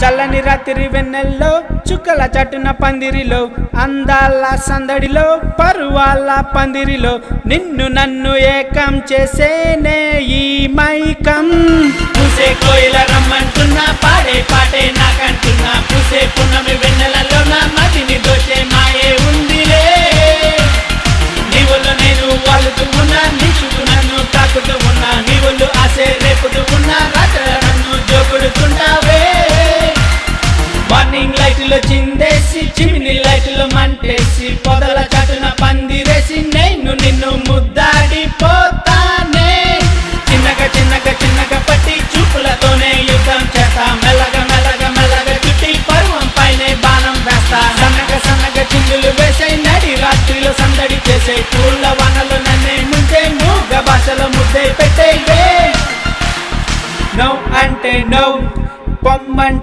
చల్లని రాత్రి వెన్నెల్లో చుక్కల చటున పందిరిలో అందాల సందడిలో పరువాల పందిరిలో నిన్ను నన్ను ఏకం చేసేనే ఈ మైకం. పూసే కోయిల రమ్మంటున్నా పాడే పాటే నాకంటున్నా పూసే పున్నమి వెన్నెలలో నా మదిని దోచే మాయే ఉందిలే. నీవులు నేను వాలుతూ ఉన్నా నీ చుట్టూ నన్ను తాకుతూ ఉన్నా నీవులు ఆసే రేపుతూ ఉన్నా రాత్ర నన్ను జోకుడుతుంటావే. మార్నింగ్ లైట్లో చిందేసి చిమిని లైట్లో మంటేసి పొదల చాటున పందిరేసి నేను నిన్ను ముద్దాడిపోతానే. చిన్నగా చిన్నగా చిన్నగా పట్టి చూపులతోనే యుద్ధం చేస్తా మెల్లగా మెల్లగా మెల్లగా చుట్టి పరువం పైనే బాణం వేస్తా. సన్నగా సన్నగా చిందులు వేసే నడి రాత్రిలో సందడి చేసే పూల వానలు నన్నే ముంచే మూగ భాషలో ముద్దే పెట్టే. నో అంటే నో పొమ్మంటే